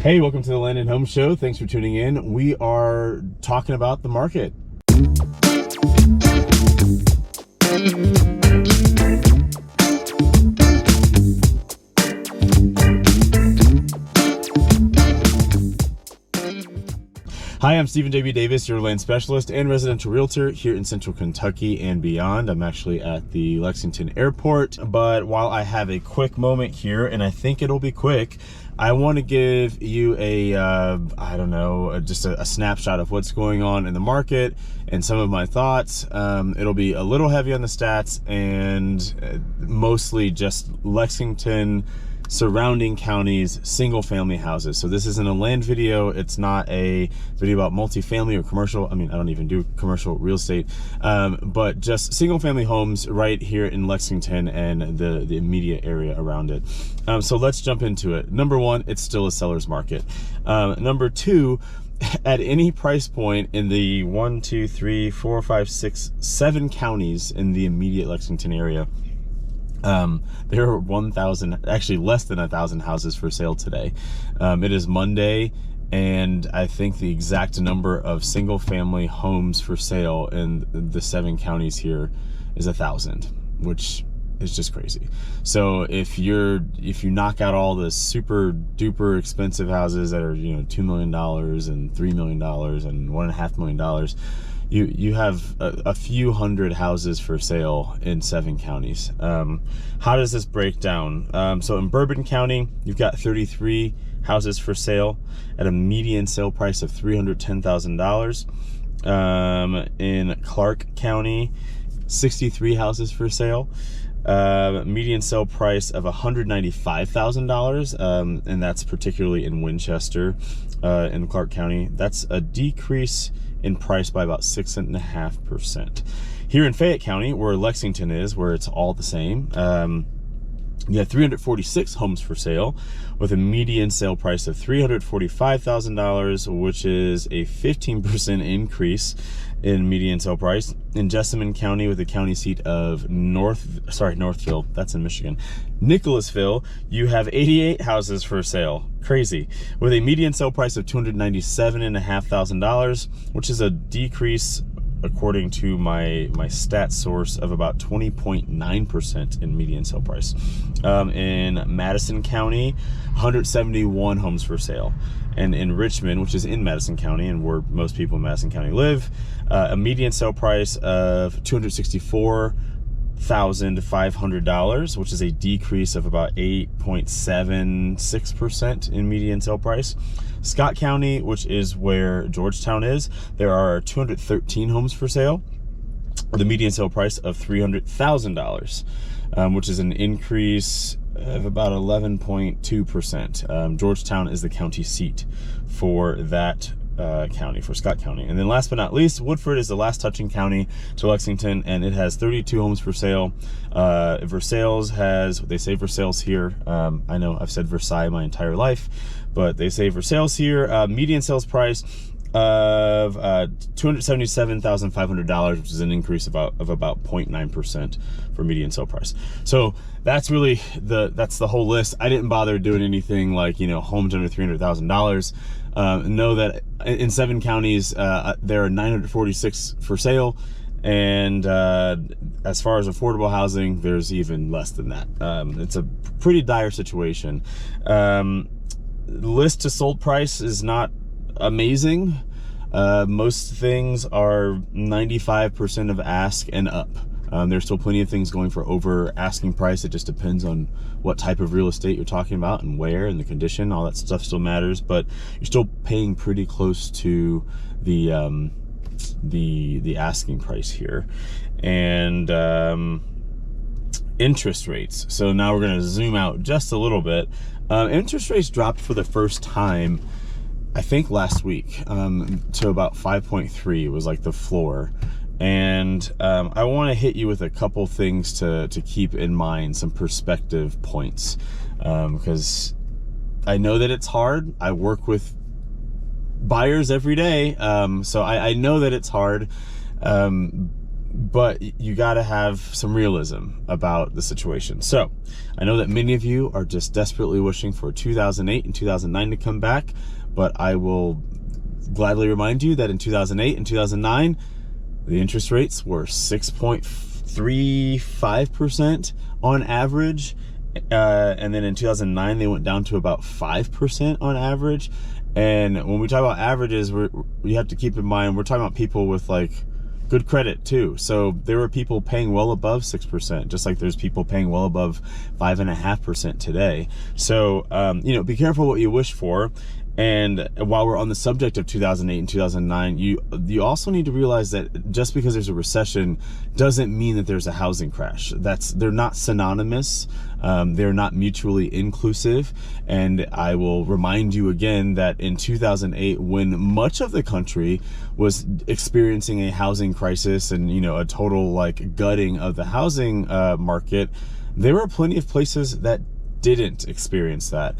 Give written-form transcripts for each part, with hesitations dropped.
Hey, welcome to the Land and Home Show. Thanks for tuning in. We are talking about the market. Hi, I'm Stephen J.B. Davis, your land specialist and residential realtor here in Central Kentucky and beyond. I'm actually at the Lexington airport, but while I have a quick moment here, and I think it'll be quick, I want to give you just a snapshot of what's going on in the market and some of my thoughts. It'll be a little heavy on the stats and mostly just Lexington, surrounding counties, single family houses. So this isn't a land video. It's not a video about multifamily or commercial. I mean, I don't even do commercial real estate, but just single family homes right here in Lexington and the immediate area around it. So let's jump into it. Number one, it's still a seller's market. Number two, at any price point in the 7 counties in the immediate Lexington area, there are 1,000, actually less than 1,000 houses for sale today. It is Monday, and I think the exact number of single family homes for sale in the 7 counties here is 1,000, which is just crazy. So if you knock out all the super duper expensive houses that are, $2 million and $3 million and $1.5 million, you have a few hundred houses for sale in 7 counties. How does this break down? So in Bourbon County, you've got 33 houses for sale at a median sale price of $310,000. In Clark County, 63 houses for sale. Median sale price of $195,000, and that's particularly in Winchester, in Clark County. That's a decrease in price by about 6.5%. Here in Fayette County, where Lexington is, where it's all the same, you have 346 homes for sale with a median sale price of $345,000, which is a 15% increase in median sale price. In Jessamine County, with the county seat of Northville, that's in Michigan, Nicholasville, you have 88 houses for sale. Crazy. With a median sale price of $297,500, which is a decrease, according to my stat source, of about 20.9% in median sale price. In Madison County, 171 homes for sale. And in Richmond, which is in Madison County and where most people in Madison County live, a median sale price of $264,500, which is a decrease of about 8.76% in median sale price. Scott County, which is where Georgetown is, there are 213 homes for sale with a median sale price of $300,000, which is an increase of about 11.2%. Georgetown is the county seat for that county, for Scott County. And then last but not least, Woodford is the last touching county to Lexington, and it has 32 homes for sale. Versailles has, they say Versailles here, I know I've said Versailles my entire life, but they say Versailles here, median sales price of $277,500, which is an increase of about 0.9% for median sale price. So that's really that's the whole list. I didn't bother doing anything like homes under $300,000. Know that in 7 counties there are 946 for sale, and as far as affordable housing, there's even less than that. It's a pretty dire situation. List to sold price is not amazing. Most things are 95% of ask and up. There's still plenty of things going for over asking price. It just depends on what type of real estate you're talking about and where and the condition. All that stuff still matters, but you're still paying pretty close to the asking price here. And interest rates. So now we're going to zoom out just a little bit. Interest rates dropped for the first time, I think last week, to about 5.3. It was like the floor. And I want to hit you with a couple things to keep in mind, some perspective points, because I know that it's hard. I work with buyers every day, so I know that it's hard. but you got to have some realism about the situation. So I know that many of you are just desperately wishing for 2008 and 2009 to come back, but I will gladly remind you that in 2008 and 2009, the interest rates were 6.35% on average. And then in 2009, they went down to about 5% on average. And when we talk about averages, we have to keep in mind, we're talking about people with like good credit too. So there were people paying well above 6%, just like there's people paying well above 5.5% today. So, be careful what you wish for. And while we're on the subject of 2008 and 2009, you also need to realize that just because there's a recession doesn't mean that there's a housing crash. They're not synonymous. They're not mutually inclusive. And I will remind you again that in 2008, when much of the country was experiencing a housing crisis and, a total like gutting of the housing market, there were plenty of places that didn't experience that.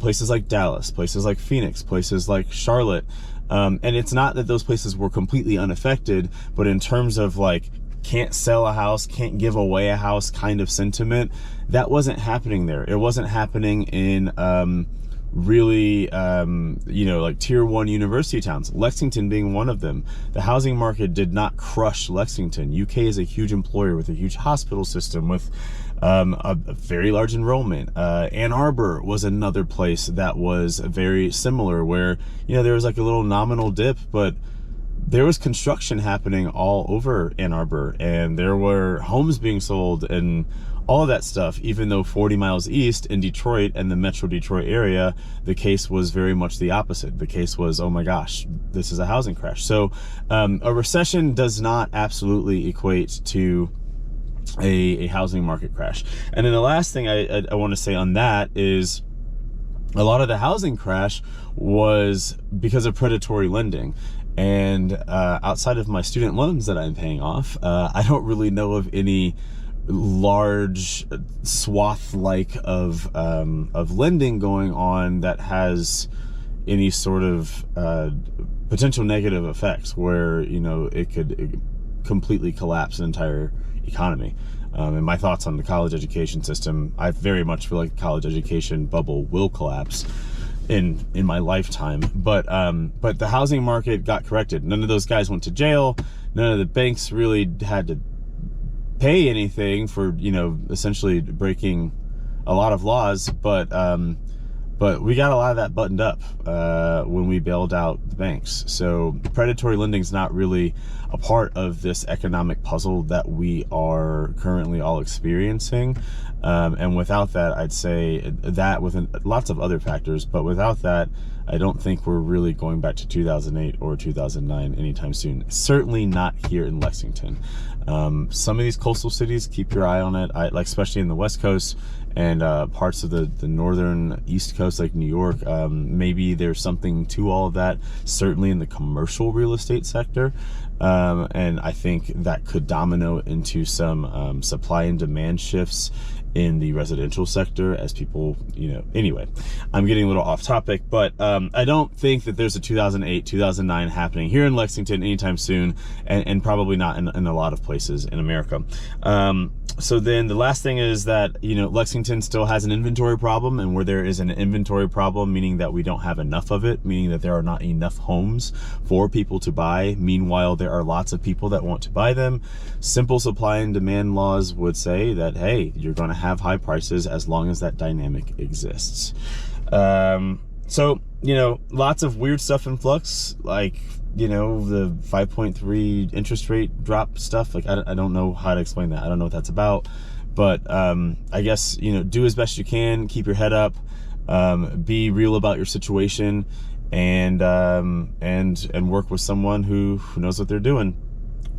Places like Dallas, places like Phoenix, places like Charlotte. And it's not that those places were completely unaffected, but in terms of like can't sell a house, can't give away a house kind of sentiment, that wasn't happening there. It wasn't happening in really, like tier 1 university towns, Lexington being one of them. The housing market did not crush Lexington. UK is a huge employer with a huge hospital system with a very large enrollment. Ann Arbor was another place that was very similar where, there was like a little nominal dip, but there was construction happening all over Ann Arbor and there were homes being sold and all of that stuff, even though 40 miles east in Detroit and the Metro Detroit area, the case was very much the opposite. The case was, oh my gosh, this is a housing crash. So a recession does not absolutely equate to a housing market crash. And then the last thing I want to say on that is a lot of the housing crash was because of predatory lending. And outside of my student loans that I'm paying off, I don't really know of any large swath like of lending going on that has any sort of potential negative effects where it could completely collapse an entire economy. And my thoughts on the college education system, I very much feel like the college education bubble will collapse in my lifetime. But the housing market got corrected. None of those guys went to jail. None of the banks really had to pay anything for essentially breaking a lot of laws. But we got a lot of that buttoned up when we bailed out the banks. So predatory lending is not really a part of this economic puzzle that we are currently all experiencing. And without that, I'd say that with lots of other factors, but without that, I don't think we're really going back to 2008 or 2009 anytime soon. Certainly not here in Lexington. Some of these coastal cities, keep your eye on it. Especially in the West Coast and parts of the northern East Coast, like New York. Maybe there's something to all of that. Certainly in the commercial real estate sector. And I think that could domino into some supply and demand shifts in the residential sector as people, anyway, I'm getting a little off topic, but I don't think that there's a 2008, 2009 happening here in Lexington anytime soon, and probably not in a lot of places in America. So then the last thing is that, Lexington still has an inventory problem, and where there is an inventory problem, meaning that we don't have enough of it, meaning that there are not enough homes for people to buy. Meanwhile, there are lots of people that want to buy them. Simple supply and demand laws would say that, hey, you're going to have high prices as long as that dynamic exists. So, lots of weird stuff in flux, like, the 5.3 interest rate drop stuff. Like, I don't know how to explain that. I don't know what that's about, but I guess, do as best you can, keep your head up, be real about your situation, and work with someone who knows what they're doing.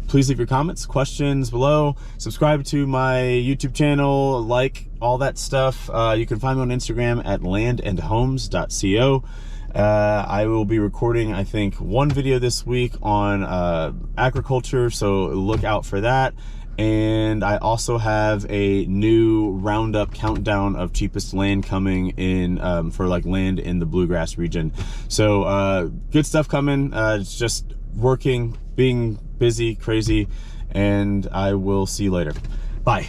Please leave your comments, questions below. Subscribe to my YouTube channel, like all that stuff. You can find me on Instagram at landandhomes.co. I will be recording, I think, one video this week on agriculture, so look out for that. And I also have a new roundup countdown of cheapest land coming in for like land in the bluegrass region. So good stuff coming. It's just working, being busy, crazy, and I will see you later. Bye.